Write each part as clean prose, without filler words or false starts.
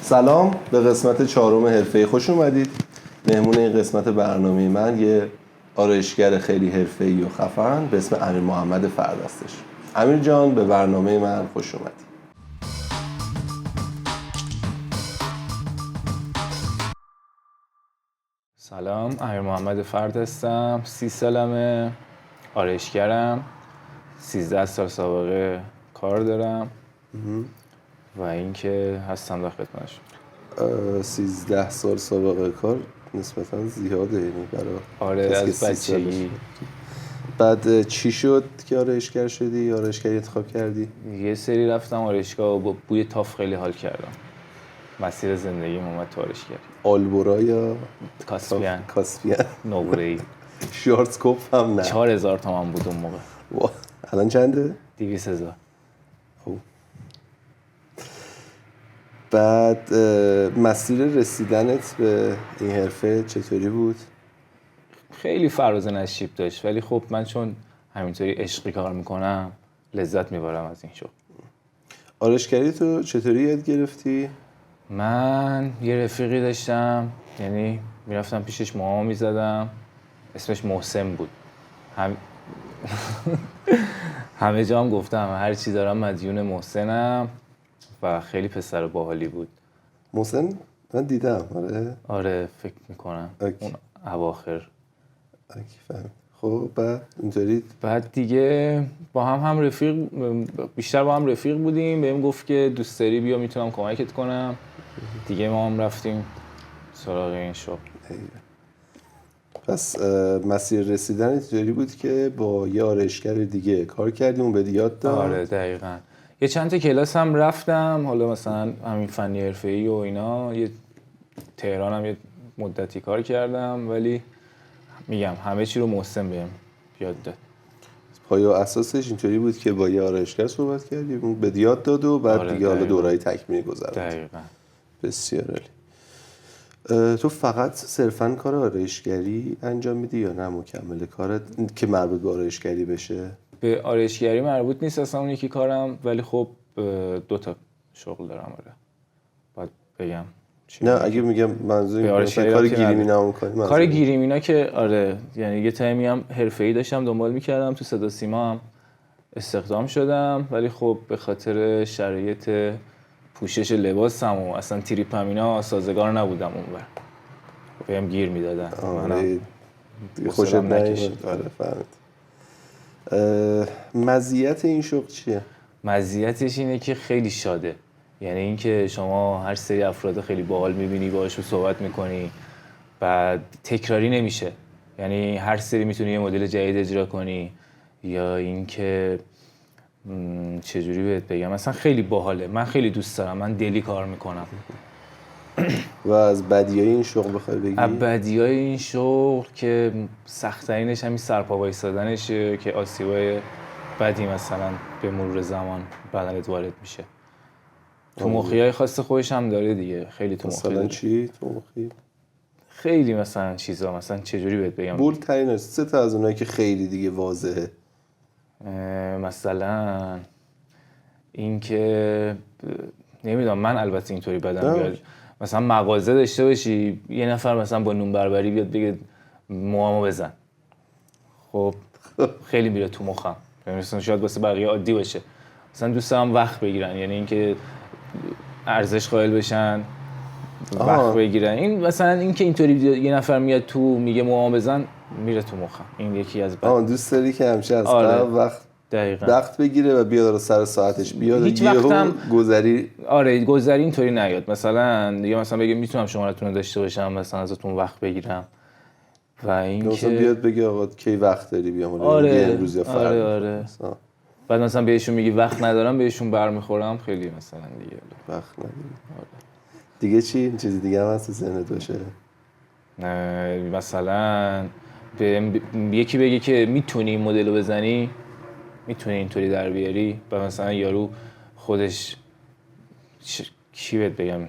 سلام، به قسمت 4 حرفه‌ای خوش اومدید. مهمون این قسمت برنامه من یه آرایشگر خیلی حرفه‌ای و خفن به اسم امیر محمد فرد هستش. امیر جان، به برنامه من خوش اومدید. سلام، امیر محمد فرد هستم. 30 سالمه، آرایشگرم، 13 سال سابقه کار دارم و اینکه هستم در خدمتشون. 13 سال سابقه کار نسبتا زیاده، یعنی برای آره، کسی که از 30 سالشه. بچگی. بعد چی شد که آرایشگر شدی؟ آرایشگری انتخاب کردی؟ یه سری رفتم آرایشگاه و با بوی تاف خیلی حال کردم. مسیر زندگیم اومد تو آرایشگری. آلبورا یا کاسپیان، کاسپیان؟ نقره‌ای. شارتسکوپ هم نه. 4000 تومان بود اون موقع. الان چنده؟ 200,000. بعد مسیر رسیدنت به این حرفه چطوری بود؟ خیلی فراز و نشیب داشت، ولی خب من چون همینطوری عشقی کار میکنم لذت میبرم از این شغل. آرایشگری تو چطوری یاد گرفتی؟ من یه رفیقی داشتم، یعنی میرفتم پیشش موهامو میزدم، اسمش محسن بود. همه جا هم گفتم هر چی دارم مدیون محسنم و خیلی پسر باحالی بود. محسن من دیدم. آره فکر میکنم اون اواخر. فهم. خب بعد دیگه با هم رفیق، بیشتر با هم رفیق بودیم. بهم گفت که دوست داری بیا میتونم کمکت کنم. دیگه ما هم رفتیم سراغ این شغل. پس مسیر رسیدن اینطوری بود که با یه آرایشگر دیگه کار کردیم و به یاد داد؟ آره دقیقاً. یه چند تا کلاس هم رفتم، حالا مثلا همین فنی حرفه‌ای و اینا. یه تهران هم یه مدتی کار کردم، ولی میگم همه چی رو محسن بهم یاد داد. پایه اساسش اینطوری بود که با یه آرایشگر صحبت کردیم، اون به یاد داد و بعد دیگه حالا دورای تکمیلی گذروند. دقیقاً. بسیار عالی. تو فقط صرفاً کار آرایشگری انجام میدی یا نه مکمل کارت که مربوط به آرایشگری بشه؟ به آرایشگری مربوط نیست اصلا اون یکی کارم، ولی خب 2 تا شغل دارم. آره باید بگم. نه اگه میگم منظور کار گیریمینا می‌کنی. کار گیریمینا که آره، یعنی یه تایمی هم حرفه‌ای داشتم دنبال می‌کردم، تو صدا سیما هم استخدام شدم، ولی خب به خاطر شرایط پوشش لباسم و اصلا تریپم اینا سازگار نبودم اونور. بهم گیر میدادن. منم خوشت نکشید. آره فهمید. مزیت این شغل چیه؟ مزیتش اینه که خیلی شاده. یعنی اینکه شما هر سری افراد خیلی باحال می‌بینی، باهاشون صحبت می‌کنی، بعد تکراری نمیشه. یعنی هر سری می‌تونی یه مدل جدید اجرا کنی، یا اینکه چجوری بهت بگم، مثلا خیلی باحاله. من خیلی دوست دارم، من دلی کار میکنم. و از بدیای این شغل بخوای بگی؟ از بدیای این شغل که سخت‌ترینش همین سرپا وایسادنشه که آسیبای بدی مثلا به مرور زمان بدنت وارد میشه. تو مخیای خاص خودش هم داره دیگه. خیلی تو مخی. مثلا چی تو مخی؟ خیلی مثلا چیزا، مثلا چجوری بهت بگم، بولترین است 3 تا از اونایی که خیلی دیگه واضحه. مثلا این که نمیدونم، من البته اینطوری بدم میاد، مثلا مغازه داشته باشی یه نفر مثلا با نون بربری بیاد بگه موامو بزن. خب خیلی میره تو مخم. مثلا شاید واسه بقیه عادی باشه، مثلا دوست دارم وقت بگیرن، یعنی اینکه ارزش قائل بشن، وقت بگیرن. این مثلا این که اینطوری یه نفر میاد تو میگه موامو بزن، میره تو مخم. این یکی از دوست داری که همیشه از قبل وقت بگیره و بیاد سر ساعتش بیاد. هیچ وقتم گذری گذری اینطوری نیاد. مثلا یا مثلا بگه میتونم شماره‌تون رو داشته باشم، مثلا ازتون وقت بگیرم. و این که بیاد بگه آقا کی وقت داری بیام. امروز یا فردا. آره. بعد مثلا بهشون میگی وقت ندارم، بهشون برمیخورم خیلی مثلا دیگه وقت نداری. دیگه چی؟ این چیز دیگه هم هست تو ذهنت باشه؟ مثلا یکی بگه که میتونی این مدل رو بزنی، میتونی اینطوری در بیاری، و مثلا یارو خودش چی بهت بگم،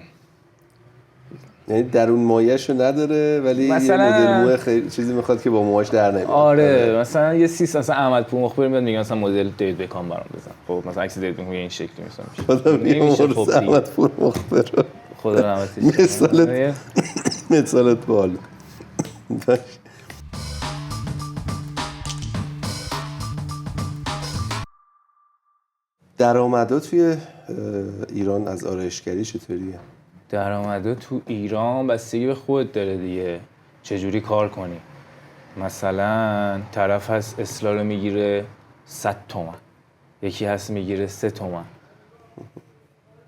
یعنی درون مایه‌شو نداره ولی یه مدل موه خیلی چیزی میخواد که با موهاش در نمیاد. آره مثلا یه مثلا احمد پور مخبر میاد میگه مثلا مدل دیوید بکام برام بزن. خب مثلا عکس دیوید بکام این شکلی مثلا میشه. خب احمد پور مخبر خدا رحمتش کنه. مثالت باحال. درآمدات توی ایران از آرایشگری چطوریه؟ درآمدات تو ایران بستگی به خودت داره دیگه، چجوری کار کنی. مثلا طرف هست اصلاح رو میگیره 100 تومن، یکی هست میگیره 3 تومن.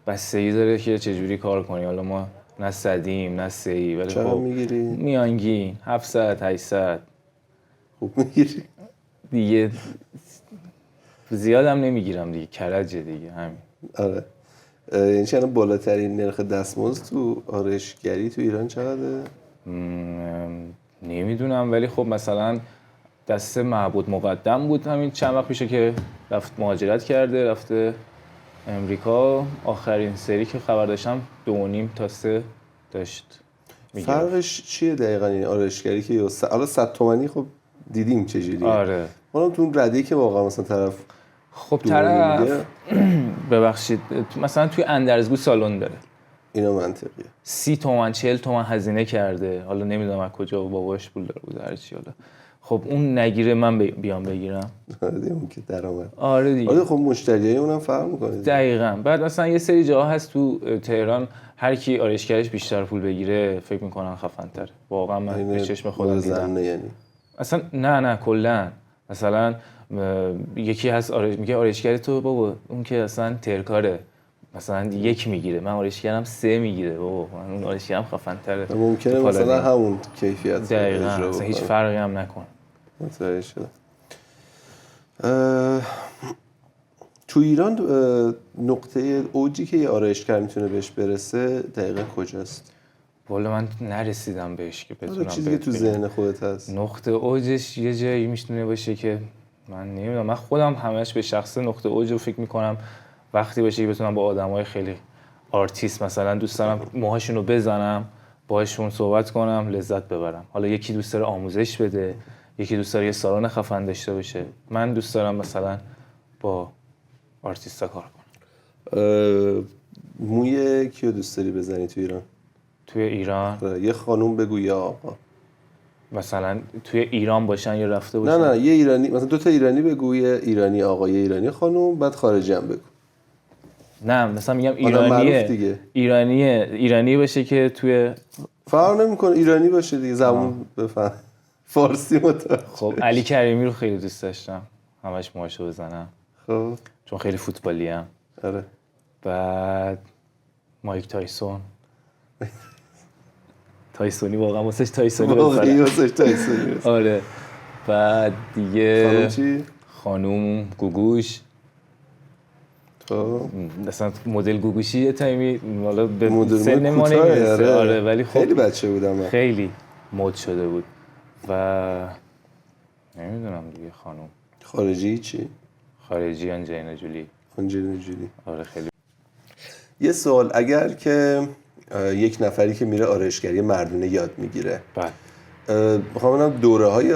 بستگی داره که چجوری کار کنی. حالا ما نه 100یم نه 3ی، ولی چقدر میگیری؟ میانگین 700 800. خوب میگیری؟ دیگه زیادم نمیگیرم دیگه، کرجه دیگه همین. آره. این چند بالاترین نرخ دستمزد تو آرایشگری تو ایران چقدره؟ نمیدونم، ولی خب مثلا دست معبود مقدم بود همین چند وقت پیشه که رفت مهاجرت کرده، رفته امریکا. آخرین سری که خبر داشتم 2.5 تا 3 داشت میگرفت. فرقش چیه دقیقاً این آرایشگری که حالا 100 تومانی خب دیدیم چجوریه. آره. اونم تو اون ردی که واقعا مثلا طرف خب طرف ببخشید مثلا توی اندرزگو سالن داره، اینا منطقیه. 30 تومن 40 تومن هزینه کرده، حالا نمیدونم از کجا باباش پول داره بود هر چی. حالا خب اون نگیره من بیام بگیرم. اون که درآمد. آره دیگه. آره خب مشتریای اونم فرق میکنه. دقیقاً. بعد مثلا یه سری جاها هست تو تهران هر کی آرایشگرش بیشتر پول بگیره فکر میکنن خفن تره. واقعا من به چشم خودم دیدم. یعنی اصلا نه کلا مثلا یکی هست میگه آرایشگر تو بابا اون که اصلا ترکاره، مثلا 1 میگیره، من آرایشگرم 3 میگیره، بابا من اون آرایشگرم خفن تره. ممکنه مثلا همون کیفیت دقیقاً اصلا هیچ فرقی هم نکن. متوجه شدم. تو ایران نقطه اوجی که یه آرایشگر میتونه بهش برسه دقیقاً کجاست؟ والا من نرسیدم بهش که بتونم. چیزی که تو ذهن خودت هست. نقطه اوجش یه جایی میتونه باشه که من نمیدونم. من خودم همش به شخصه نقطه اوج رو فکر میکنم وقتی باشه که بتونم با آدمای خیلی آرتیست مثلا دوست دارم موهاشون رو بزنم، باهاشون صحبت کنم، لذت ببرم. حالا یکی دوست داره آموزش بده، یکی دوست داره یه سالن خفن داشته باشه. من دوست دارم مثلا با آرتیستا کار کنم. موی کیو دوست داری بزنی تو ایران؟ توی ایران یه خانوم بگو یا آقا. مثلا توی ایران باشن یا رفته باشن؟ نه یه ایرانی، مثلا 2 تا ایرانی بگو، یه ایرانی آقا یه ایرانی خانوم، بعد خارجی هم بگو. نه مثلا میگم ایرانی باشه که توی فرق نمیکنه ایرانی باشه دیگه، زبون بفهم. فارسی متوجه. خب علی کریمی رو خیلی دوست داشتم، همش موهاشو بزنم. خب چون خیلی فوتبالی ام. آره. بعد مایک تایسون. تایسونی واقعا واسش تایسونی تایسونی. آره. بعد دیگه خانوم چی؟ خانوم گوگوش. مثلا مدل گوگوشی یه تایمی والا به سن ما نمیرسه. آره ولی خب خیلی بچه بودم من. خیلی مد شده بود. و نمیدونم دیگه خانوم. خارجی چی؟ خارجی آنجلینا جولی. آره خیلی. یه سوال، اگر که یک نفری که میره آرایشگری مردونه یاد میگیره، میخوام ببینم دوره‌های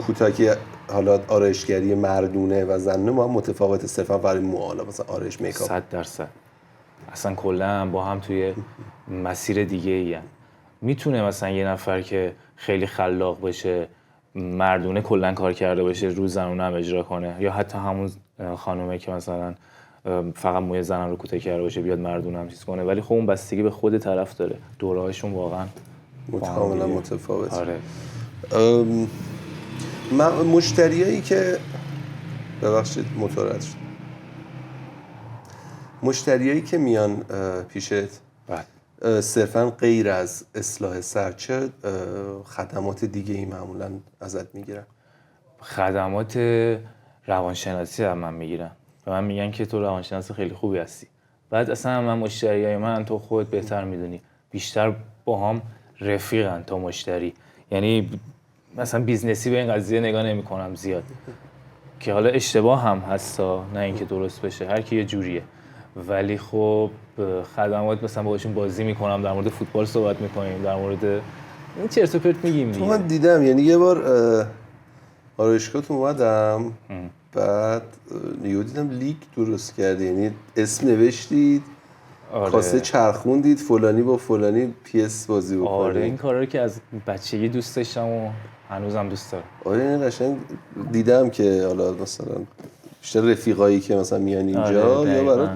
کوتاهی که حالا آرایشگری مردونه و زنونه ما هم متفاوته، صرفا برای موها، مثلا آرایش میکاپ 100% اصلا کلا با هم توی مسیر دیگه ای. میتونه مثلا یه نفر که خیلی خلاق باشه مردونه کلا کار کرده باشه رو زنونه هم اجرا کنه، یا حتی همون خانومه که مثلا فقط موی زنان رو کوتاه کرده باشه بیاد مردونه هم چیز کنه. ولی خب اون بستگی به خود طرف داره، دوره‌هاشون واقعا کاملا متفاوته. آره. مشتریایی که ببخشید موتورت شد، مشتریایی که میان پیشت صرفا غیر از اصلاح سر چه خدمات دیگه ای معمولا ازت میگیرن؟ خدمات روانشناسی هم من میگیرم و من میگن که تو روانشناس خیلی خوبی هستی. بعد اصلا من مشتریای من تو خودت بهتر میدونی بیشتر با هم رفیقن تا مشتری. یعنی مثلا بیزنسی به این قضیه نگاه نمی‌کنم زیاد که حالا اشتباه هم هستا، نه اینکه درست بشه، هر کی یه جوریه. ولی خب خدمات مثلا باهاشون بازی میکنم، در مورد فوتبال صحبت میکنیم، در مورد این چرت و پرت میگیم دیگه. تو من دیدم، یعنی یه بار آرایشگاهت اومدم، بعد دیدم لیگ درست کردی، یعنی اسم نوشتید کاسه چرخوندید فلانی با فلانی PS بازی بکنید. آره این کارا رو که از بچگی دوست داشتم و هنوزم دوست دارم. آره این قشنگ دیدم که حالا مثلا بیشتر رفیقایی که مثلا میان اینجا آره یا برای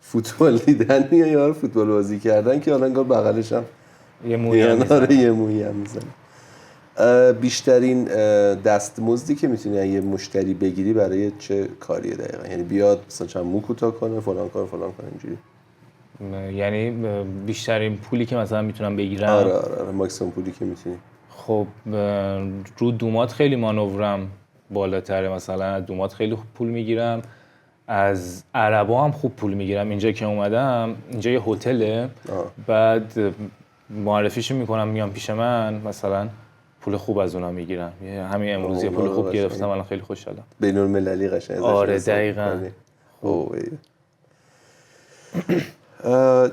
فوتبال دیدن یا برای فوتبال بازی کردن که حالا انگار بغلش هم یه مویی هم میزنن. یه مویی هم میزنن. بیشترین دستمزدی که میتونی یه مشتری بگیری برای چه کاریه دقیقا؟ یعنی بیاد مثلا چند مو کوتاه کنه فلان کنه اینجوری؟ یعنی بیشترین پولی که مثلا میتونم بگیرم؟ آره ماکسیمم پولی که میتونی. خب رو دومات خیلی مانورم بالاتره، مثلا از دومات خیلی خوب پول میگیرم، از عربا هم خوب پول میگیرم. اینجا که اومدم اینجا یه هتله، بعد معرفیشو میکنم میام پیش من، مثلا پول خوب از اونا میگیرم. همین امروز یه پول خوب گرفتم، الان خیلی خوشحالم. بین‌المللی قشنگ. آره دقیقاً.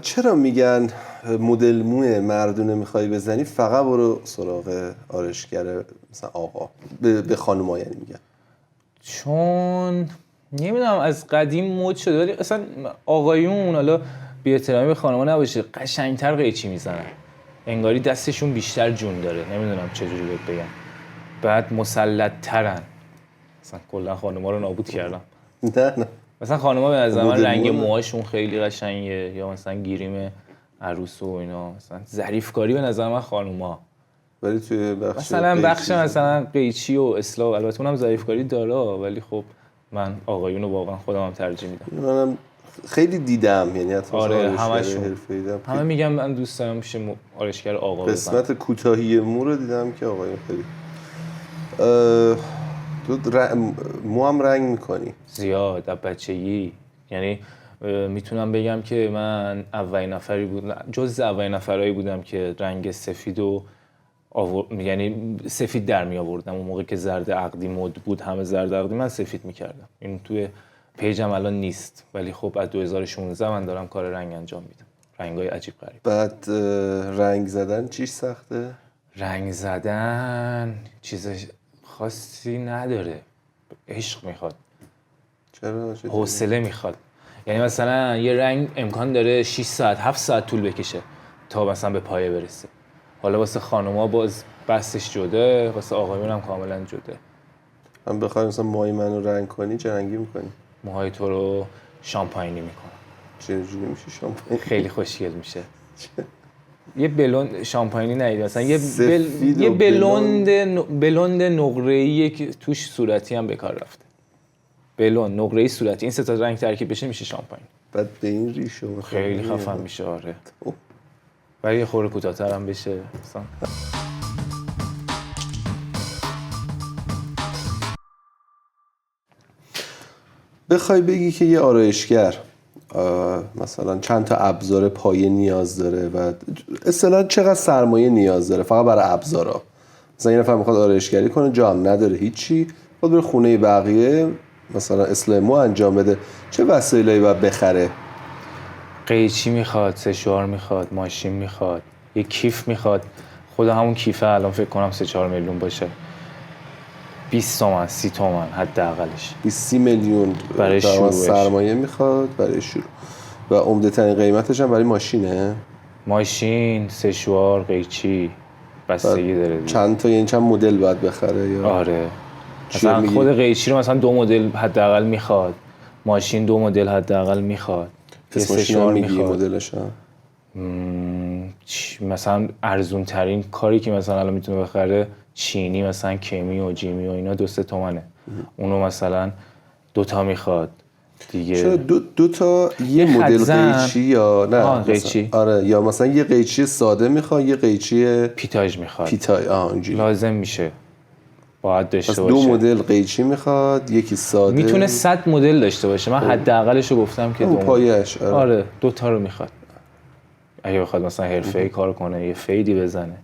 چرا میگن مدل موی مردونه میخوای بزنی فقط برو سراغ آرایشگر مثلا آقا، به خانوما یعنی میگن؟ چون نمیدونم از قدیم مد شده، ولی اصلا آقایون حالا بی احترامی به خانوما نباشه قشنگتر قیچی میزنن، انگاری دستشون بیشتر جون داره، نمیدونم چجوری بهت بگم. بعد مسلط ترن، مثلا کلا خانوما رو نابود کردم. نه مثلا خانوما به نظر من رنگ موهاشون خیلی قشنگه، یا مثلا گیریم عروس و اینا، مثلا ظریفکاری به نظر من خانوما. ولی توی بخش مثلا قیچی و اصلاح، البته اونم ظریفکاری داره، ولی خب من آقایون رو واقعا خودم هم ترجیح میدم. منم خیلی دیدم، یعنی حتی آره همه میگم من دوست دارم میشه آرایشگر آقا بزنم. قسمت کوتاهی مو رو دیدم که آقایون خیلی مو هم رنگ میکنی زیاد از بچگی. یعنی میتونم بگم که من اولین نفری بودم، جز اولین نفرایی بودم که رنگ سفید و یعنی سفید در می آوردم. اون موقع که زرد عقدی مد بود، همه زرد عقدی، من سفید میکردم. این توی پیجم الان نیست، ولی خب از 2016 من دارم کار رنگ انجام میدم، رنگای عجیب غریب. بعد رنگ زدن چیش سخته؟ رنگ زدن چیز خاصی نداره، عشق میخواد. چرا؟ حوصله میخواد. یعنی مثلا یه رنگ امکان داره 6 ساعت 7 ساعت طول بکشه تا مثلا به پایه برسه. حالا واسه خانوما باز بستش جده، واسه آقایون هم کاملا جده. من بخوای مثلا موهای منو رنگ کنی چه رنگی میکنی؟ موهای تو رو شامپاینی میکنم. چجوری میشه شامپاینی؟ خیلی خوشگل میشه. یه بلوند شامپاینی نهید، مثلا یه بلوند نقره‌ای که توش صورتی هم به کار رفته. بلوند نقره‌ای صورتی، این سه تا رنگ ترکیب بشه میشه شامپاین. بعد به این ریشو خیلی خفن میشه. آره ولی یه خورده کوتاه‌تر هم بشه مثلا. بخوای بگی که یه آرایشگر مثلا چند تا ابزار پایه نیاز داره و اصلا چقدر سرمایه نیاز داره فقط برای ابزارا، مثلا یه نفر میخواد آرایشگری کنه جا هم نداره هیچی، باید بره خونه بقیه مثلا اصلاح مو انجام بده، چه وسایلی باید بخره؟ قیچی میخواد، سشوار میخواد، ماشین میخواد، یه کیف میخواد. خود همون کیفه الان فکر کنم 3-4 میلیون باشه. 20 تومن 30 تومن حداقلش. 20 میلیون برای شروع سرمایه میخواد برای شروع. و عمده ترین قیمتش هم برای ماشینه. ماشین، سشوار، قیچی بستگی داره. چند تا یعنی چند مدل باید بخره یا؟ آره مثلا خود قیچی رو مثلا 2 مدل حداقل میخواد، ماشین 2 مدل حداقل میخواد، سشوار میخواد. مدلش مثلا ارزون ترین کاری که مثلا الان میتونه بخره چینی، مثلا کمی و جیمی و اینا 2-3 تومنه. اونو مثلا 2 تا میخواد دیگه. چرا دو تا یه مدل قیچی یا نه؟ قیچی. آره یا مثلا یه قیچی ساده میخواد یه قیچی پیتاژ میخواد. اینجوری لازم میشه باید داشته باشه. 2 مدل قیچی میخواد، یکی ساده. میتونه 100 مدل داشته باشه. من حداقلش رو گفتم که 2 پایه‌اش. آره 2 تا رو میخواد. اگه بخواد مثلا حرفه‌ای کار کنه، یه فیدی بزنه.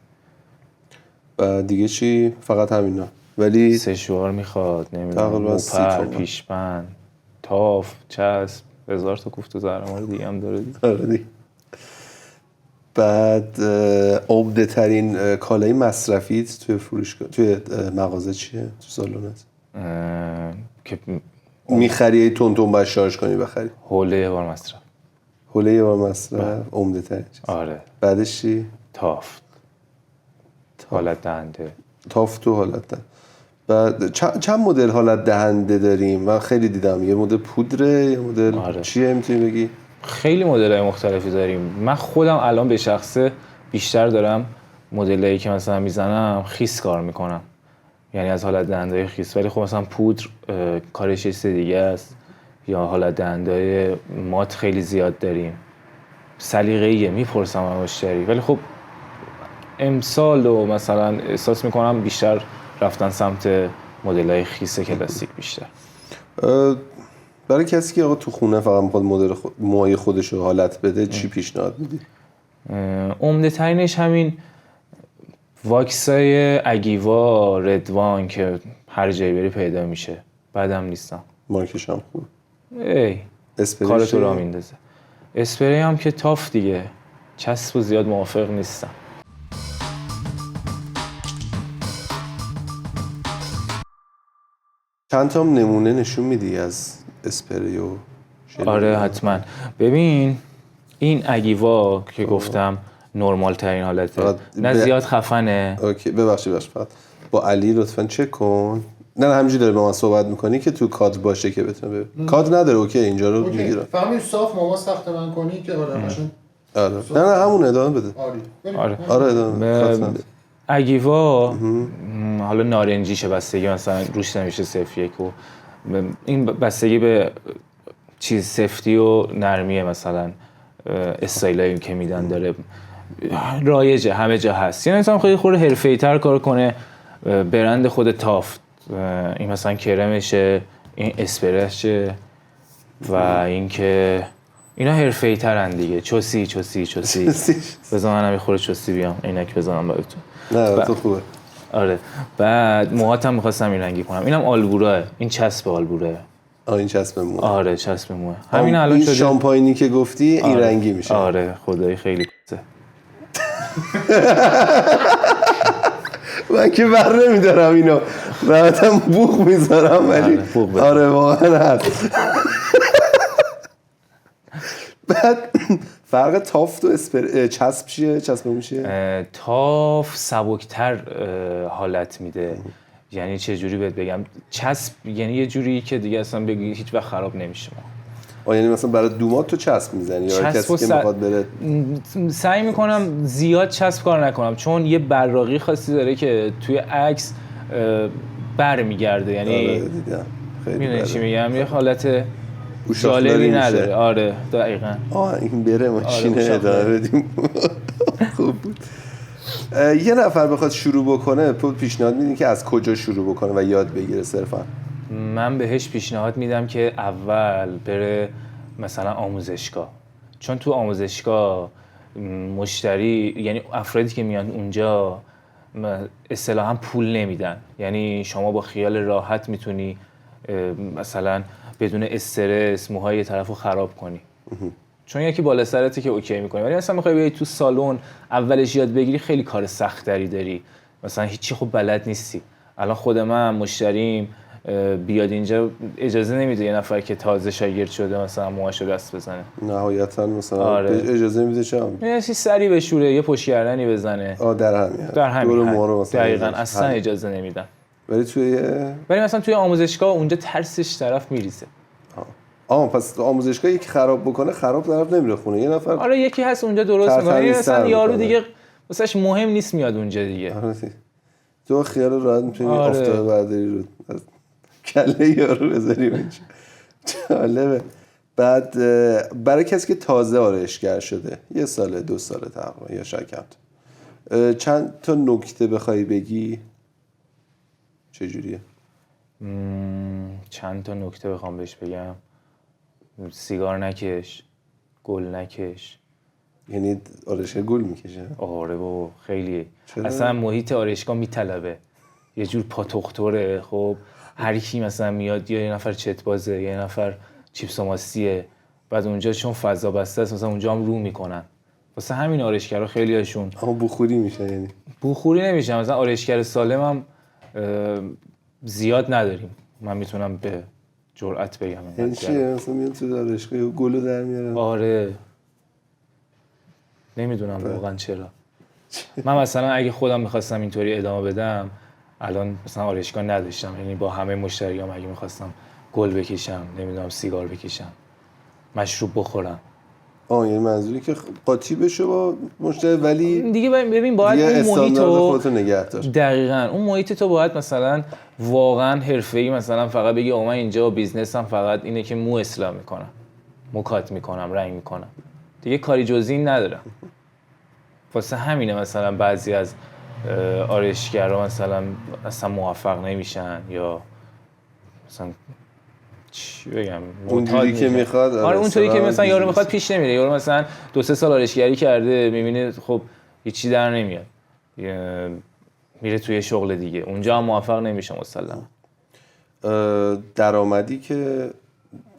و دیگه چی؟ فقط همینا. ولی سشوار میخواد، نمیدونم موپر، پیشبند، تاف، چسب، 1000 تا کوفت و زهرمار دیگه هم داره دیگه. بعد عمده ترین کالای مصرفیت توی فروشگاه توی مغازه چیه؟ تو سالونت که میخری تون باید شارژ کنی بخری؟ حوله یه بار مصرف. حوله یه بار مصرف عمده ترین چیز. آره. بعدش چی؟ تافت. حالت دهنده. تافت و حالت دهنده. بعد چند مدل حالت دهنده داریم؟ من خیلی دیدم. یه مدل پودره، یه مدل چیه میتونی بگی؟ خیلی مدل‌های مختلفی داریم. من خودم الان به شخصه بیشتر دارم مدلایی که مثلا میزنم خیس کار میکنم، یعنی از حالت دهنده خیس. ولی خب مثلا پودر کارش چیز دیگه است، یا حالت دهنده مات خیلی زیاد داریم. سلیقه‌ایه، میپرسم از مشتری، ولی خب امسال و مثلا احساس میکنم بیشتر رفتن سمت مدل‌های خیس کلاسیک بیشتر. برای کسی که آقا تو خونه فقط میخواد مدل موهای خودش رو حالت بده چی پیشنهاد میدی؟ عمده ترینش همین واکسای اگیوا ردوان که هر جایی بری پیدا میشه، بعدم نیستم. مارکش هم خوب. کار تو را میندازه. اسپری هم که تاف دیگه، چسب و زیاد موافق نیستم. چند تا نمونه نشون میدی از اسپری و آره حتما. ببین این اگیوا که گفتم نرمال ترین حالته، نه زیاد خفنه. اوکی ببخشید فقط با علی لطفاً چک کن. نه همینجوری داره با من صحبت میکنی که تو کادر باشه که بتونه کادر نداره. اوکی اینجا رو میگیرم. فهمی صاف ماما سخت من کنی که قشنگ. آره نه همون ادامه بده. آره ادامه. اگیوا حالا نارنجیشه، بستگی مثلا روش نمیشه 0.1 و این بستگی به چیز سفتی و نرمیه، مثلا استایلایی که میدن داره، رایجه همه جا هست. یعنی مثلا خیلی خورده حرفه‌ای‌تر کار کنه، برند خود تافت، این مثلا کرمشه، این اسپرسشه و اینکه اینا حرفه‌ای ترن دیگه. چوسی بذار منم یه خورده چوسی بیام عینک بزنم براتون. نه تو خوبه. آره بعد موهاتم می‌خواستم این رنگی کنم. اینم آلبوراه، این چسب آلبوره. این چسب موه. آره چسب موه. همین الان شده. این شامپاینی که گفتی این رنگی میشه. آره خدایی خیلی کته. من که بر نمیدارم اینو، راحتم بوق میذارم ولی آره واقعا هست. بعد فرق تافت و چسب چیه؟ چسب میشه؟ تاف سبکتر حالت میده. یعنی چه جوری بهت بگم، چسب یعنی یه جوری که دیگه اصلا بگی هیچ وقت خراب نمیشه. یعنی مثلا برای دومات تو چسب میزنی یا کسی که میخواد بره؟ سعی میکنم زیاد چسب کار نکنم، چون یه براقی خاصی داره که توی عکس برمیگرده. یعنی میدونی چی میگم، یه حالت جالبی نداره. آره دقیقاً. این بره ماشین ادامه بدیم. خوب بود. یه نفر بخواد شروع بکنه پیشنهاد میدین که از کجا شروع بکنه و یاد بگیره صرفا؟ من بهش پیشنهاد میدم که اول بره مثلا آموزشگاه، چون تو آموزشگاه مشتری یعنی افرادی که میان اونجا اصطلاحاً پول نمیدن. یعنی شما با خیال راحت میتونی مثلا بدون استرس موهای طرفو خراب کنی، چون یکی بالا سرته که اوکی میکنی. ولی مثلا میخوای بیای تو سالن اولش یاد بگیری، خیلی کار سخت‌تری داری، مثلا هیچی خوب بلد نیستی. الان خود من مشتریم بیاد اینجا اجازه نمیده یه نفر که تازه شاگرد شده مثلا موهاشو دست بزنه. نهایتاً مثلا اجازه میده چم یه سری بشوره، یه پشت گردنی بزنه. در همین دقیقاً اصلا اجازه نمیدن. ولی مثلا توی آموزشگاه اونجا ترسش طرف میریزه. پس آموزشگاه یکی خراب بکنه خراب طرف نمیره خونه. یه نفر آره یکی هست اونجا درست میکنه، مثلا یارو دیگه واسش مهم نیست میاد اونجا دیگه. تو خیال راحت میتونی آفتابه برداری رو کله یارو بذاری اونجا. جالبه. بعد برای کسی که تازه آرایشگر شده، 1 سال 2 سال تقریبا یا شاید کمتر، چند تا نکته بخوای بگی چجوریه؟ چند تا نکته بخوام بهش بگم، سیگار نکش، گل نکش. یعنی آرایشگاه گل میکشه؟ آره بابا خیلی. اصلا محیط آرایشگاه میطلبه یه جور پاتوختوره. خب هر کی مثلا میاد یا یه نفر چت بازه، یه نفر چیپس و ماستیه، بعد اونجا چون فضا بسته است مثلا اونجا هم رو میکنن. واسه همین آرایشگرا خیلی هاشون بوخوری میشه. یعنی بوخوری نمیشه. مثلا آرایشگر سالم هم زیاد نداریم، من میتونم به جرئت بگم. یعنی چیه؟ مثلا میاد تو آرایشگاه گلو در میارن؟ آره نمیدونم واقعا چرا. من مثلا اگه خودم میخواستم اینطوری ادامه بدم الان مثلا آرایشگاه نداشتم، یعنی با همه مشتریام اگه میخواستم گل بکشم، نمیدونم سیگار بکشم، مشروب بخورم، یعنی منظوری که قاطی بشه با مشتری، ولی دیگه ببین باید اون محیط استاندارد رو خودت نگه دار. دقیقاً اون محیط تو باید مثلا واقعا حرفه‌ای مثلا فقط بگی من اینجا بیزنسم فقط اینه که مو اصلاح میکنم، موکات میکنم، رنگ میکنم، دیگه کاری جزئی این ندارم. واسه همینه مثلا بعضی از آرایشگرا مثلا اصلا موفق نمیشن یا مثلا چی بگم اونجوری که میخواد. آره اونطوری که مثلا یارو میخواد پیش نمیره. یارو مثلا 2-3 سال آرایشگری کرده میبینه خب هیچی در نمیاد، میره توی شغل دیگه، اونجا هم موفق نمیشه مسلما. درآمدی که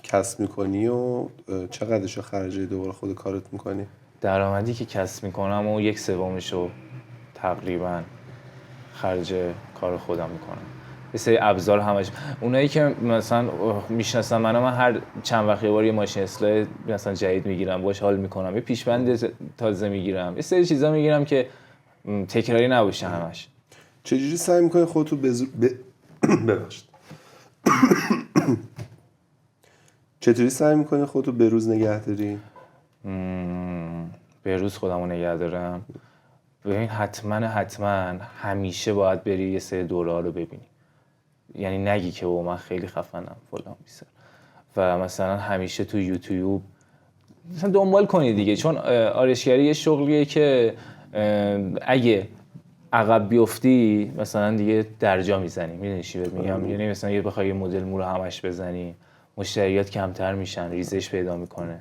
کسب میکنی و چقدرشو خرج دوباره خود کارت میکنی؟ درآمدی که کسب میکنم و 1/3 تقریبا خرج کار خودم میکنم. یه سری ابزار همش اونایی که مثلا میشناسن من هر چند وقت یه بار یه ماشین اصلاح مثلا جدید میگیرم، باش حال میکنم، یه پیشبند تازه میگیرم، یه سری چیزا میگیرم که تکراری نباشه همش. چجوری سعی میکنی خودتو ببخشید چطوری سعی میکنی خودتو به روز نگه داری؟ به روز خودمو نگه دارم. ببین حتما همیشه باید بری یه سری دوره‌ها رو ببینی، یعنی نگی که من خیلی خفنم فلان بیسار، و مثلا همیشه تو یوتیوب مثلا دنبال کنی دیگه، چون آرایشگری یه شغلیه که اگه عقب بیفتی مثلا دیگه درجا میزنی، میدونی چی بهت میگم؟ یعنی مثلا یه بخوای یه مدل مو رو همش بزنی مشتریات کمتر میشن، ریزش پیدا میکنه.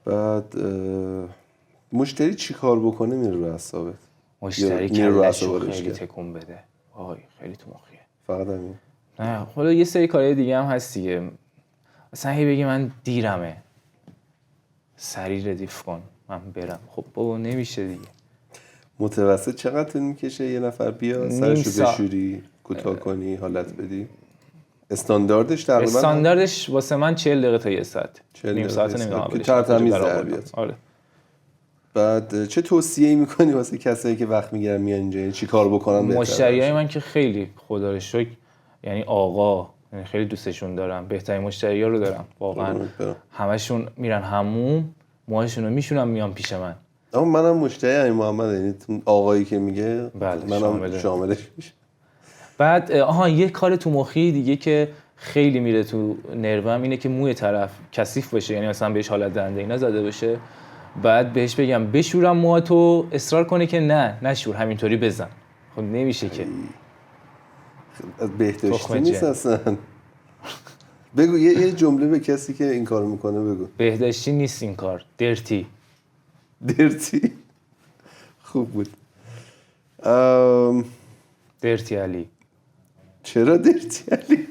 بعد مشتری چی کار بکنه میره رو اعصابت؟ مشتری کلشو خیلی تکون بده، وای خیلی تو مخیه. فقط همین؟ نه حالا یه سری کارهای دیگه هم هست دیگه، مثلا هی بگی من دیرمه، سریع ردیف کن من برم. خب بابا نمیشه دیگه. متوسط چقدر طول میکشه یه نفر بیا سرشو بشوری، کوتاه کنی، حالت بدی؟ استانداردش تقریبا استانداردش واسه من 40 دقیقه تا 1 ساعت، نیم ساعت نمیدونم که ترتمیز در بیاد. آره. بعد چه توصیه‌ای میکنی واسه کسایی که وقت میگیرن میان اینجا، یعنی چی کار بکنن بهتره؟ مشتریای من که خیلی خدا رو شکر، یعنی آقا، یعنی خیلی دوستشون دارم، بهترین مشتری‌ها رو دارم واقعا. همشون میرن حموم، موهاشون رو میشونن میان پیش من. اما منم مشتری امیر محمد، یعنی آقایی که میگه بله منم شاملش میشه. بعد یه کار تو مخی دیگه که خیلی میره تو نروم اینه که موی طرف کثیف بشه، یعنی مثلا بهش حالت دنده اینا زده بشه، بعد بهش بگم بشورم موهاتو، اصرار کنه که نه نشور همینطوری بزن. خب نمیشه که. بهداشتی نیست اصلا. بگو یه جمله به کسی که این کارو میکنه بگو. بهداشتی نیست این کار، درتی. خوب بود. درتی علی. چرا درتی علی؟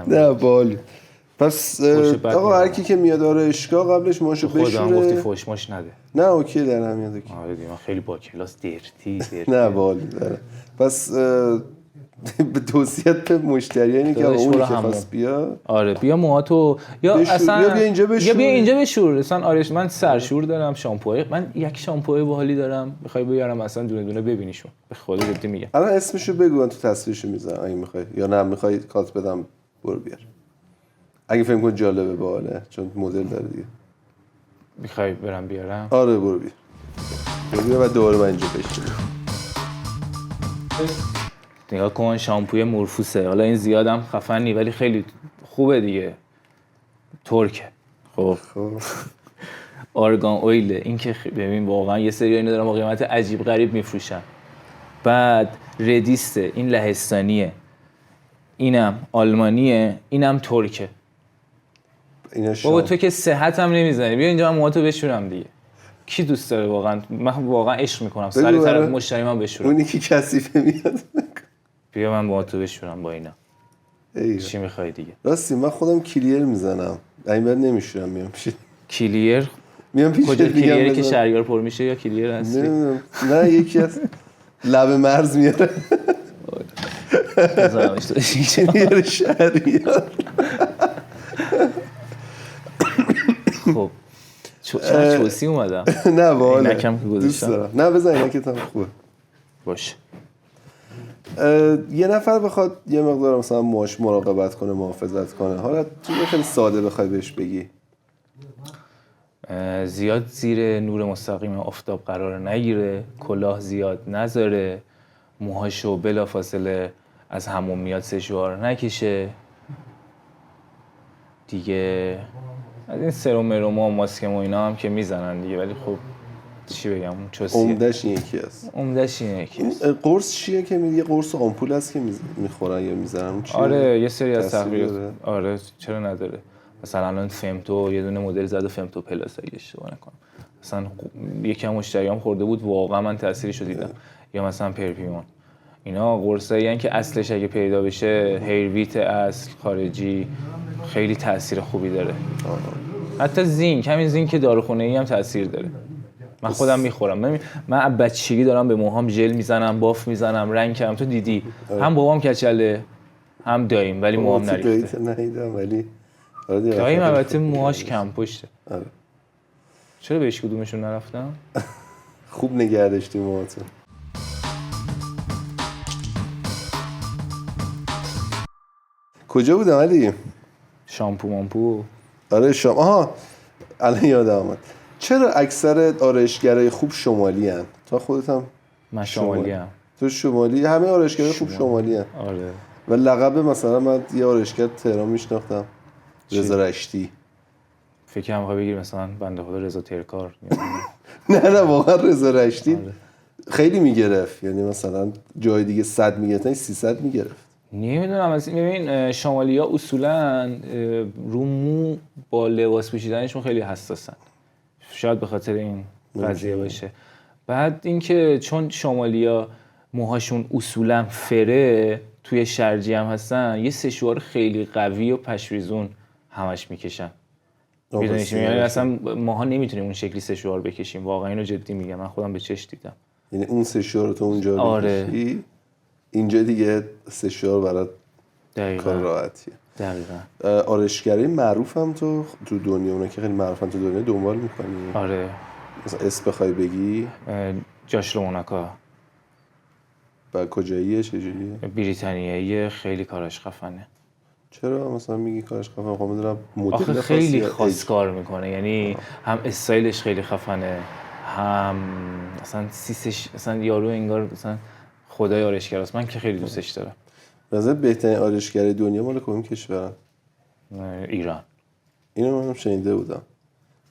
نه بالی. پس آقا هر کی که میاد آرایشگاه قبلش ماشو بشوره. خودم گفتی فوش ماش نده. نه اوکی در نمیاد. آره دیگه من خیلی با کلاس درتی. نه بالی داره. پس به توصیت به مشتری اینه که اون که خواست بیا، آره بیا موهاتو یا اصلا یا بیا اینجا بشور. مثلا آره من سرشور دارم، شامپوی من یک شامپوی باحالی دارم، میخوای بیارم اصلا دونه دونه ببینیشون. به خدا جدی میگم. الان اسمشو بگو من تو تصویرشو میذارم اگه میخوای، یا نه میخوای کات بدم برو بیار اگه فکر کنی جالبه باحاله، چون مدل داره دیگه. میخوای برم بیارم؟ آره برو بیار و دوباره من اینجا بشینم. نگاه کن شامپوی مورفوسه، حالا این زیادم خفن نی ولی خیلی خوبه دیگه، ترکه. خب آرگان اویله، این که ببین واقعا یه سری اینا دارن با قیمت عجیب غریب میفروشن. بعد ردیسته، این لهستانیه، اینم آلمانیه، اینم ترکه. بابا تو که صحت هم نمیزنی، بیا اینجا من موهاتو بشورم دیگه. کی دوست داره واقعا؟ من واقعا عشق میکنم سر طرف مشتری من بشورم. اونی که کثیفه میاد بیا من موهاتو بشورم با اینا. چی میخوای دیگه؟ راستی من خودم کلیر میزنم، این بعد نمیشورم میام پیش. کلیر؟ میام پیش کجا کلیری که شهریار پر میشه یا کلیر هستی؟ نه یکی از لب مرز میاره. بذارمش تو کلیر شهریار. خب چرا چوسی اومدم. نه والا اینکم که دوست گذاشتم. دارم. نه بزن اینکت هم خوبه. باشه. یه نفر بخواد یه مقدار مثلا موهاش مراقبت کنه، محافظت کنه، حالا تو خیلی ساده بخوای بهش بگی زیاد زیر نور مستقیم آفتاب قرار نگیره، کلاه زیاد نذاره، موهاشو بلافاصله از حمومیات سشوار نکشه دیگه. از این سرم و ماسک و اینا هم که میزنن دیگه، ولی خب چی بگم اون چوسیه. عمدش این یکی هست. عمدش اینه که این قرص چیه که یه قرص آمپول هست که میخورن یا میزنن؟ چیه؟ آره یه سری از تأثیری تغییرات. داره؟ آره چرا نداره. مثلا الان فمتو یه دونه مدل زده، فمتو پلاس اگه اشتباه نکنم، مثلا یکم مشتریام خورده بود، واقعا من تاثیرشو دیدم. یا مثلا پرپیون، اینا قرصایی هستن که اصلش اگه پیدا بشه، هیرویت اصل خارجی، خیلی تاثیر خوبی داره. حتی زینک، همین زینک داروخونه‌ای هم تاثیر داره. من خودم میخورم. من بچگی دارم به موهام ژل میزنم، باف میزنم، رنگ کردم. تو دیدی هم بابام کچله هم داییم، ولی موهام نریخته. ندیدم ولی داییم البته موهاش کم پشته. آره. چرا بهش کدومشون نرفتم؟ خوب نگه داشتی موهاتو. کجا بودم علی؟ شامپو مامپو. آره آها الان یادم آمد. چرا اکثر آرایشگرای خوب شمالی هن؟ تا خودت هم من شمالی هم. تو شمالی؟ همه آرایشگرای خوب شمالی هن. آره. و لقب مثلا من یه آرایشگر تهران میشناختم، رضا رشتی. فکر کنم بگیر مثلا بنده خدا رضا ترکار. نه واقعا رضا رشتی آره. خیلی میگرفت، یعنی مثلا جای دیگه 100 میگرفت 300 میگرفت. نمیدونم. از ببین شمالی‌ها اصولاً رو مو با لباس پوشیدنشون خیلی حساسن. شاید به خاطر این قضیه باشه. بعد اینکه چون شمالی‌ها موهاشون اصولاً فره، توی شرجی هم هستن، یه سشوار خیلی قوی و پشریزون همش میکشن. میدونی چی میگم؟ یعنی اصلا ماها نمیتونیم اون شکلی سشوار بکشیم. واقعا اینو جدی میگم، من خودم به چش دیدم. یعنی اون سشوار تو اونجا آره. بکشی، اینجا دیگه سشوار برات کار راحتیه. دقیقاً. آرایشگرای معروف هم تو دنیا، اونا که خیلی معروفن تو دنیا دنبال میکنی؟ آره. مثلا اسم بخوای بگی؟ جاش لوموناکا. با کجاییه؟ چجوریه؟ بریتانیاییه، خیلی کارش خفنه. چرا مثلا میگی کارش خفنه؟ خب میدونم مدل آخه خیلی خاص کار میکنه، یعنی هم استایلش خیلی خفنه، هم مثلا سیسش، مثلا یارو انگار مثلا خدای آرایشگراست. من که خیلی دوستش دارم. مثلا بهترین آرایشگرای دنیا مال کدوم کشورن؟ ایران. اینو منم شنیده بودم.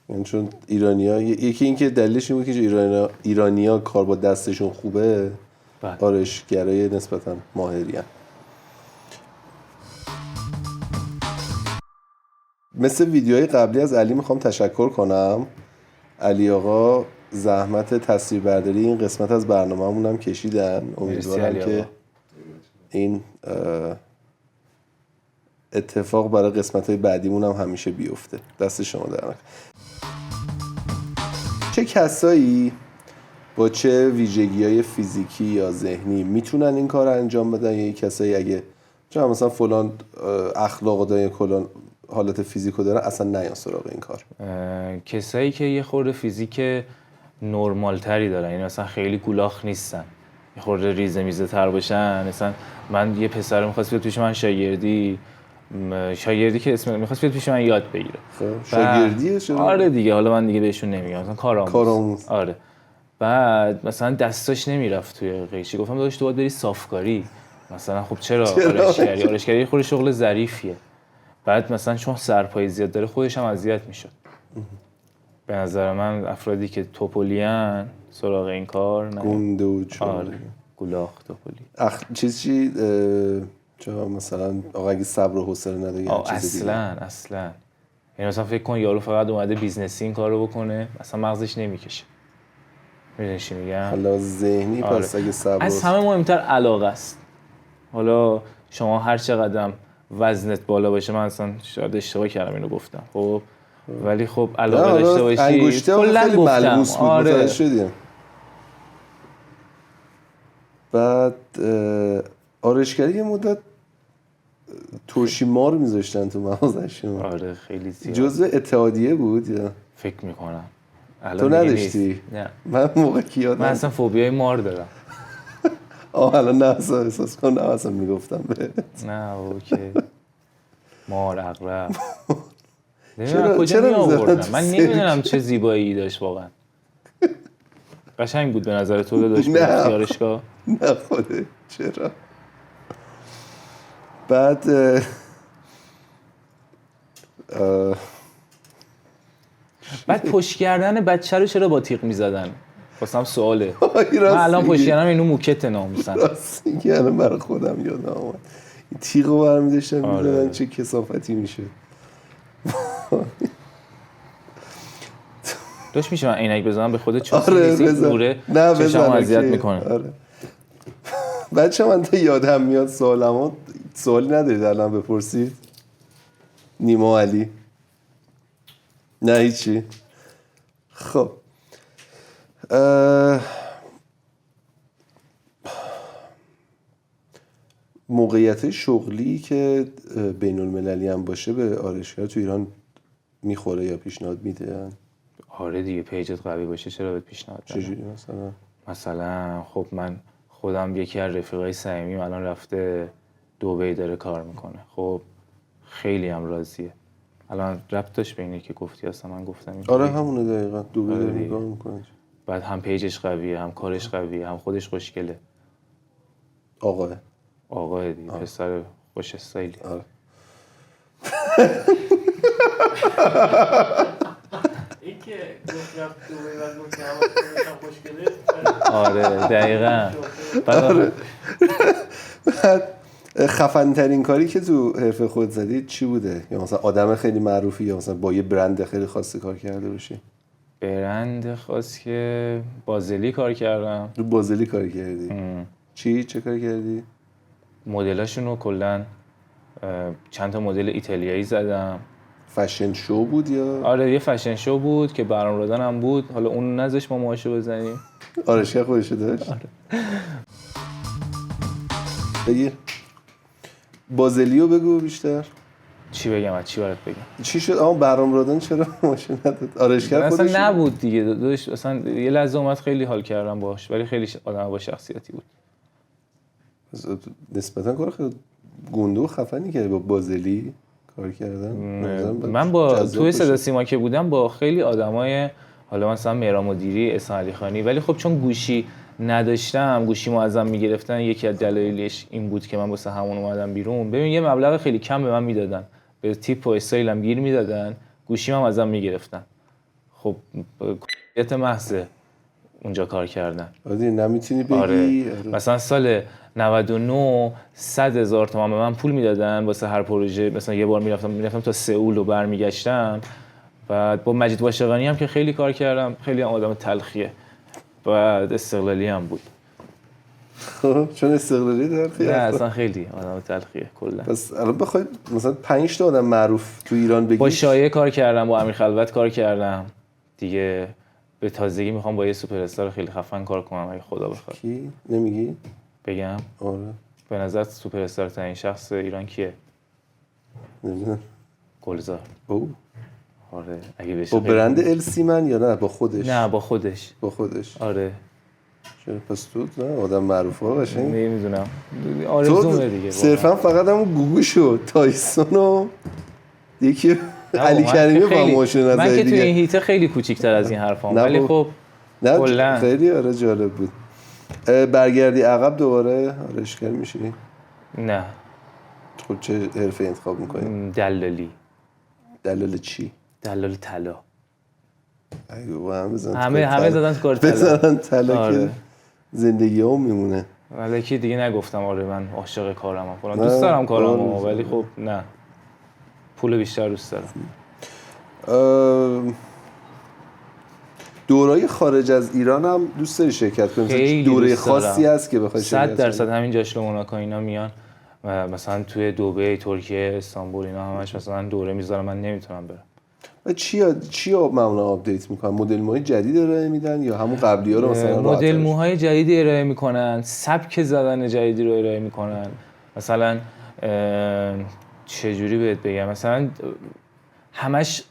یعنی چون ایرانی‌ها، یکی این که دلیلش این بود که ایرانی‌ها کار با دستشون خوبه، آرایشگرای نسبتاً ماهرین. مثل ویدیوهای قبلی از علی میخوام تشکر کنم. علی آقا زحمت تصویربرداری این قسمت از برنامه‌مون هم کشیدن. امیدوارم که این اتفاق برای قسمت‌های بعدیمون هم همیشه بیفته. دست شما در نکنه. چه کسایی با چه ویژگی‌های فیزیکی یا ذهنی میتونن این کار رو انجام بدن، یا کسایی اگه چون مثلا فلان اخلاق داره، کلان حالت فیزیکو داره، اصلا نیان سراغ این کار؟ کسایی که یه خورده فیزیک نرمال تری دارن، یعنی مثلا خیلی گولاخ نیستن، یه خورده ریزه میزه تر باشن. مثلا من یه پسر می‌خواست بیاد پیش من شاگردی که اسم می‌خواست بیاد پیش من یاد بگیره. شاگردیه شده؟ آره دیگه، حالا من دیگه بهشون نمیگم، مثلا کارآموز. آره. بعد مثلا دستاش نمیرفت توی قیچی، گفتم داداش تو باید بری صافکاری. مثلا خب چرا؟ آرایشگری خود شغل ظریفیه. بعد مثلا چون سرپای زیاد داره خودش هم اذیت میشد. به نظر من افرادی که توپولیان سراغ این کار نه. گنده و چون. آره. گولاخ توپولی. چی چرا مثلا آقا اگه صبر و حوصله نداره یا چیز دیگه؟ اصلا یعنی مثلا فکر کن یارو فقط اومده بیزنسی این کارو بکنه، اصلا مغزش نمیکشه. میدونی چی میگم؟ حالا ذهنی. آره. پس اگه صبر از همه مهمتر علاقه است. حالا شما هر چقدر وزنت بالا باشه، من اصلا شاید اشتباه کردم اینو گفتم، خب ولی خب علاقه داشته باشی. انگشته خیلی ملموس بود. آره. متوجه شدیم. بعد آرایشگری یه مدت ترشی مار میذاشتن تو مغازشون. آره خیلی زیاد. جزء اتحادیه بود یا؟ فکر میکنم تو نداشتی؟ نه من موقع که یادم من اصلا فوبیای مار دارم. الان نه احساس کنم اصلا میگفتم بهت. نه اوکی. مار، عقرب. چرا کجا می آوردم؟ من سرچ؟ نمیدونم چه زیبایی داشت واقعا. قشنگ بود به نظر تو داشت نه. اختیارشگاه؟ نه خوده چرا. بعد بعد پشت کردن بچه رو چرا با تیغ میزدن؟ واسم سواله. راست من الان پشت میگی. کردم اینو موکت ناموسن. راست میگی. الان برای خودم یادم آمد این تیغو برمی داشتم آره. میزدن چه کثافتی میشه. داشت میشه من عینک بزنم به خود چوسی آره ریزی بزن. دوره نه چشم بزن اذیت اوکی. میکنه. آره. بچه من تا یادم میاد سوالی ندارید الان بپرسید؟ نیما علی نه هیچی. خب موقعیت شغلی که بین المللی هم باشه به آرایشگاه تو ایران میخوره یا پیشنهاد میدن؟ آره دیگه پیجت قوی باشه چرا بهت پیشنهاد بدم؟ چجوری مثلا خب من خودم یکی از رفیقای صمیمیم الان رفته دبی داره کار میکنه. خب خیلی هم راضیه. الان ربط داشت به اینی که گفتی اصلا من گفتم این آره همونه دقیقا دبی آره داره دیگه. نگاه میکنه. بعد هم پیجش قویه هم کارش قویه هم خودش خوشگله. آقای دیگه پسر خوش استایلی. آره. این که گفت رفت دوباره و گفت همه خوشگله. آره دقیقاً. بعد خفن ترین کاری که تو حرفه خود زدید چی بوده؟ یا مثلا آدم خیلی معروفی یا مثلا با یه برند خیلی خاصی کار کرده باشی؟ برند خاص که بازلی کار کردم. رو بازلی کار کردی؟ چه کار کردی؟ مدلاشون رو کلا چند تا مدل ایتالیایی زدم. فشن شو بود یا؟ آره یه فشن شو بود که برام رادان هم بود. حالا اون نذاش ما ماشو بزنیم. آرایشگاه خودشو داشت؟ آره. بگیر بازلیو بگو بیشتر. چی بگم از چی برات بگم؟ چی شد؟ برام رادان چرا ماشین نداد؟ آرایشگاه خودش اصلا نبود دیگه. داداش اصلا یه لحظه اومد خیلی حال کردم باهاش ولی خیلی آدم با شخصیتی بود. نسبتا کار خیلی گنده و خفنی کرده با بازلی کار کردن. من با توی صدا سیما که بودم با خیلی آدمای حالا مثلا مهران مدیری، احسان علی خانی، ولی خب چون گوشی نداشتم گوشیمو ازم میگرفتن. یکی از دلایلش این بود که من واسه همون اومدم بیرون. ببین یه مبلغ خیلی کم به من میدادن، به تیپ و استایلم گیر میدادن، گوشیمو ازم میگرفتن. خب کلیت محض اونجا کار کردن. آره نمیتونی بگی. آره. مثلا سال 99 100,000 تومان به من پول میدادن واسه هر پروژه. مثلا یه بار میرفتم تا سئول و برمیگشتم. بعد با مجید واشقانی هم که خیلی کار کردم. خیلی هم آدم تلخیه. بعد استقلالی هم بود. خب چون استقلالی داره نه اصلا خیلی آدم تلخیه کلا. پس الان بخواید مثلا 5 تا آدم معروف تو ایران بگی. با شایعه کار کردم، با امیر خلوت کار کردم. دیگه به تازگی میخوام با یه سوپر استار خیلی خفن کار کنم اگه خدا بخواد. کی نمیگی؟ بگم؟ آره. به نظر سوپر استار ترین شخص ایران کیه؟ نمیدونم. گلزار. او آره اگه بشه. با برند السیمن یا نه با خودش؟ نه با خودش. با خودش. آره. چرا پس تو نه آدم معروفه ها قشنگ. نمیدونم. آرزومه دیگه. صرفا فقط همون گوگوشو تایسون و یکی علی کریمی با ماشین نزدی. من که توی این هیته خیلی کوچیک‌تر از این حرفام ولی خب نه خیلی آره جالب بود. برگردی عقب دوباره آرایشگر میشی؟ نه. خب چه حرفه انتخاب میکنی؟ دلالی. دلال چی؟ دلال طلا. ایگو همه زدن کار طلا. بزنن طلا که زندگی هم میمونه. ولی که دیگه نگفتم آره من عاشق کارم فلان. دوست دارم کارمو ولی خب نه. پول بیشتر دوست دارم. دورای خارج از ایران هم دوست داری شرکت کنی؟ دوره خاصی هست که بخوای شرکت کنی؟ 100% همین جاشگاه موناکو اینا میان و مثلا توی دبی، ترکیه، استانبول اینا همش مثلا دوره میذارن من نمیتونم برم. و چی معمولا آپدیت میکنن؟ مدل موهای جدید ارائه میدن یا همون قبلی ها رو مثلا مدل موهای جدیدی ارائه میکنن، سبک زدن جدیدی رو ارائه میکنن. مثلا چجوری بهت بگم، مثلا همش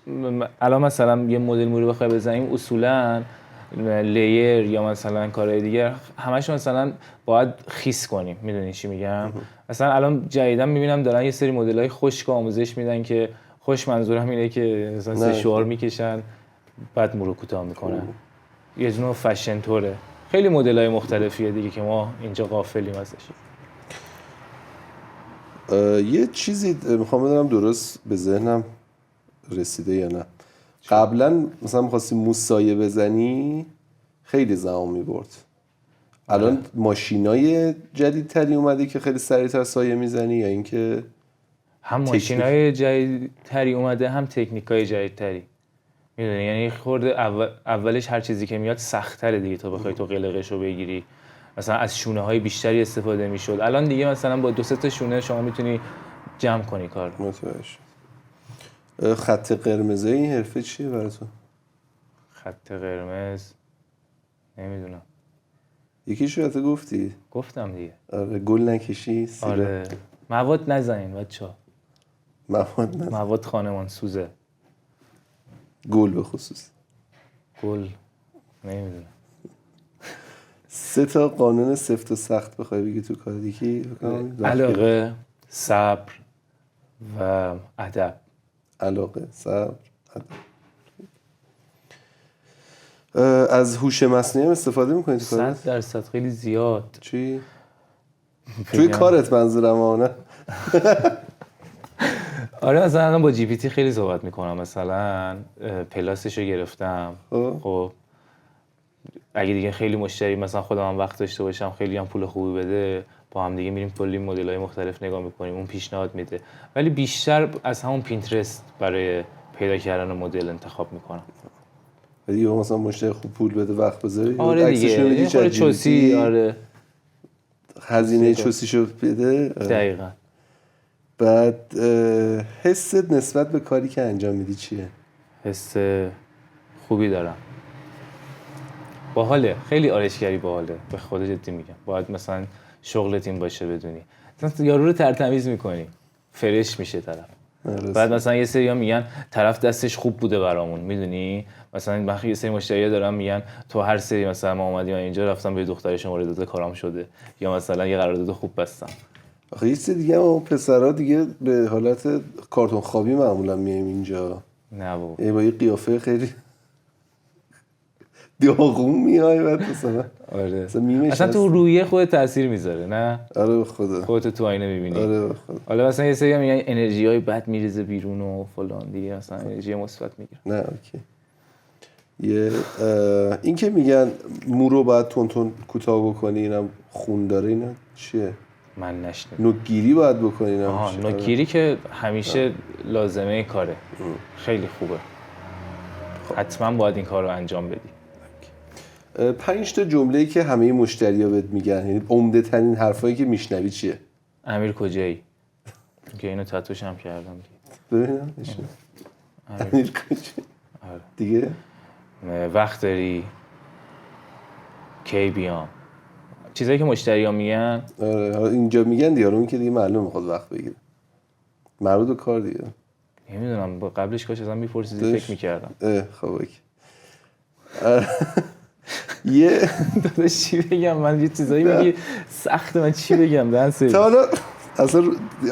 الان مثلا یه مدل رو بخوای بزنیم اصولا لیر یا مثلا کارهای دیگر همش مثلا باید خیس کنیم. میدونی چی میگم؟ مثلا الان جدیدا میبینم دارن یه سری مدل‌های خشک آموزش میدن که خوش منظورم اینه که مثلا سشوار میکشن بعد مو رو کوتاه میکنن. یه جور فشن توره. خیلی مدل‌های مختلفیه دیگه که ما اینجا غافلیم ازش. یه چیزی میخوام بدونم درست به ذهنم رسیده یا نه. قبلا مثلا می‌خواستی موسایه بزنی خیلی زمان می‌برد. الان ماشینای جدیدتری اومده که خیلی سریعتر سایه میزنی یا اینکه هم ماشینای جدیدتری اومده هم تکنیکای جدیدتری. میدونی یعنی خورده اولش هر چیزی که میاد سخت‌تره دیگه تا بخوای تو قلقشو بگیری. مثلا از شونه‌های بیشتری استفاده می‌شد. الان دیگه مثلا با 2-3 تا شونه شما میتونی جمع کنی کار. خط قرمز این حرفه چیه برای تو؟ خط قرمز نمیدونم. یکیشو حتی گفتی؟ گفتم دیگه. آره گل نکشی؟ آره مواد نزنین بچه‌ها. مواد خانمان سوزه. گل به خصوص. گل نمیدونم. 3 تا قانون سفت و سخت بخوای بگی تو کار دیگه علاقه، صبر و ادب. علاقه، صبر، ادب. از هوش مصنوعی هم استفاده می‌کنی تو کارت؟ 100% خیلی زیاد. چی؟ توی کارت منظورم آنه. آره مثلا با جی پی تی خیلی صحبت میکنم. مثلا پلاسشو گرفتم. خب اگه دیگه خیلی مشتری مثلا خودم هم وقت داشته باشم خیلی هم پول خوبی بده با هم دیگه میریم کلی مدل‌های مختلف نگاه میکنیم. اون پیشنهاد میده ولی بیشتر از همون پینترست برای پیدا کردن مدل انتخاب میکنم. ولی مثلا مشتری خوب پول بده وقت بذاری. آره دیگه خود چوسی. آره هزینه چوسیشو بده. دقیقاً. بعد حست نسبت به کاری که انجام میدی چیه؟ حس خوبی دارم. باحاله. خیلی آرایشگری باحاله. به خدا جدی میگم. باید مثلا شغلت این باشه بدونی. مثلا یارو رو ترتمیز میکنی. فرش میشه طرف. بعد مثلا یه سری‌ها میگن طرف دستش خوب بوده برامون. میدونی؟ مثلا وقتی یه سری مشتری‌ها دارن میگن تو هر سری مثلا ما اومدیم اینجا رفتم به دختر شماره داده کارام شده یا مثلا یه قرارداد خوب بستم. آخه یه سری دیگه اون پسرا دیگه به حالت کارتون خوابی معمولا میایم اینجا. نه بابا. با یه قیافه خیلی داغون میای بعد مثلا. آره. اصلا تو رویه خودت تاثیر میذاره نه؟ آره به خدا. خودت تو آینه میبینی. آره به خدا. حالا مثلا یه سری میگن انرژیای بد میریزه بیرون و فلان دیگه مثلا انرژی مثبت میگیره. نه اوکی. یه این که میگن مو رو باید تون کوتاه بکنی اینم خون داره اینا چیه؟ من نشنیدم. نوکگیری باید بکنی اینا. نوکگیری که همیشه لازمه کاره. خیلی خوبه. حتما باید این کار رو انجام بدی. 5 تا جمله‌ای که همه مشتری‌ها بهت میگن یعنی عمده ترین حرفایی که میشنوی چیه؟ امیر کجایی؟ که اینو تتوش هم کردم دیگه. ببینم نشون. امیر کجایی؟ آره. دیگه وقت داری؟ کی بیام؟ چیزایی که مشتری‌ها میگن. آره اینجا میگن دیگه اون که دیگه معلومه میخواد وقت بگیره. مربوط به کار دیگه. نمیدونم با قبلش کاش ازم میپرسیدی فکر میکردم. خب اوکی. یه داداش چی بگم من یه چیزایی میگی سخته من چی بگم دهن سرویس. تا حالا اصلا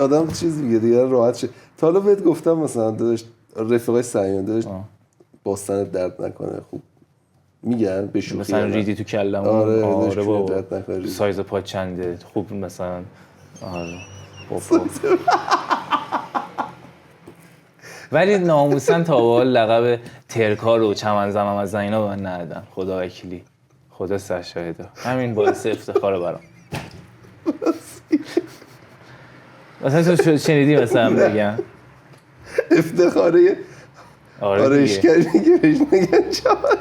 آدم چیز میگه دیگه راحت شه. تا حالا بهت گفتم مثلا داداش رفیقای صمیمی داداش باستنت درد نکنه خوب میگن به شوخی مثلا ریدی تو کلم. آره بابا سایز پا چنده خوب مثلا. آره بابا ولی ناموسن تا به حال لقب ترکار و چمن زمم از اینا به من ندادن. خدا وکیلی خدا سر شاهده. همین باعث افتخاره برام. مثلا تو شنیدی مثلا بگم افتخاره آرایشگری که بهش میگن چمن.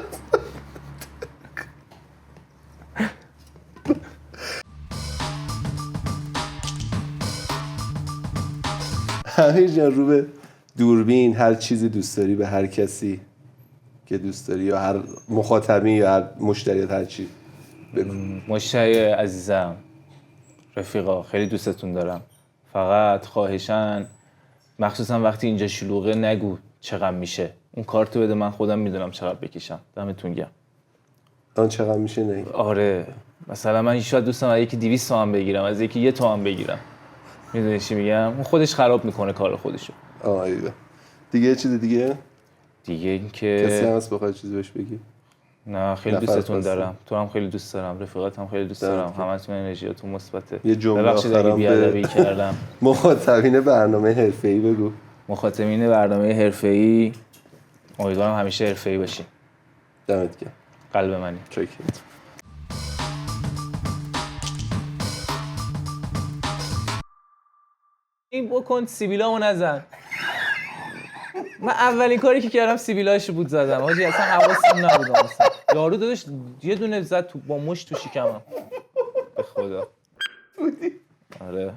همه جا رو به دوربین هر چیزی دوست داری به هر کسی که دوست داری یا هر مخاطبی یا هر مشتریت هر چی بگو. مشتری عزیزم رفیقا خیلی دوستتون دارم. فقط خواهشاً مخصوصا وقتی اینجا شلوغه نگو چقدر میشه. اون کارتو بده، من خودم میدونم چقدر بکشم. دمتون گرم. آن چقدر میشه نه؟ آره مثلا من شاید دوست دارم یکی 200 تومن بگیرم، از یکی 1 تومن بگیرم. میدونی چی میگم؟ اون خودش خراب میکنه کار خودشو. آیدا. دیگه چیز دیگه این کسی که هم هست بخواد چیزی بهش بگی؟ نه خیلی نفر دوستتون خواسته. دارم. تو هم خیلی دوست دارم. رفیقاتم خیلی دوست دارم. همتون انرژیاتون مثبته. یه جمله ببخشید اگه آخرام بی‌ادبی به کردم. مخاطبین برنامه حرفه‌ای بگو. مخاطبین برنامه حرفه‌ای امیدوارم همیشه حرفه‌ای باشین. دمت گرم. قلب منی. چاکرت. این بکن سیبیلامو نزن. من اولین کاری که کردم سیبیلاشو بود زدم. حاجی اصلا حواسم نبود اصلا. یارو داداش یه دونه زد تو با مشت تو شکمم. به خدا. آره.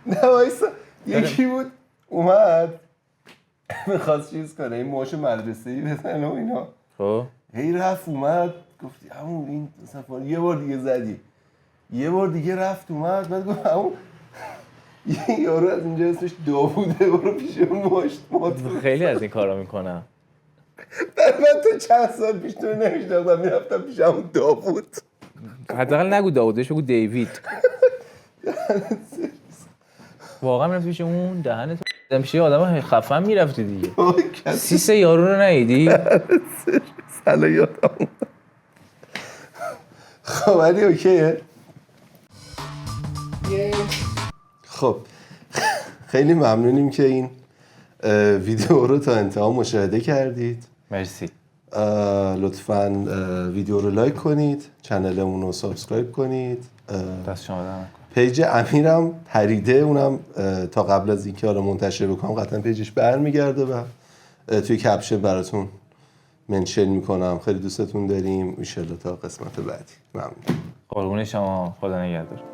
نه وایسا یکی بود اومد میخواست چیز کنه این موش مدرسه‌ای بزنه و اینا. خب هی رفت اومد گفتی همون این مثلا یه بار دیگه زدی، یه بار دیگه رفت اومد بعد گفت همون یه یارو از اینجا اسمش داووده برو پیش اون مشت خیلی از این کارا میکنم. من تو چند سال پیش تو نمیشناختم میرفتم پیش همون داوود. حداقل نگو داوودش بگو دیوید. واقعا میرفتی پیش اون دهنت میشه آدم خفن میرفتی دیگه. سیس یارو رو ندیدی؟ سلا یادم اومد. خب ولی اوکیه. خب خیلی ممنونیم که این ویدیو رو تا انتها مشاهده کردید. مرسی. لطفاً ویدیو رو لایک کنید، چنلمون رو سابسکرایب کنید. دست شما در نکنه. پیج امیرم پریده، اونم تا قبل از اینکه حالا منتشر بکنم قطعا پیجش برمیگرده و توی کپشن براتون منشن میکنم. خیلی دوستتون داریم. ان شاءالله تا قسمت بعدی. ممنون. قربون شما. خدا نگهدار.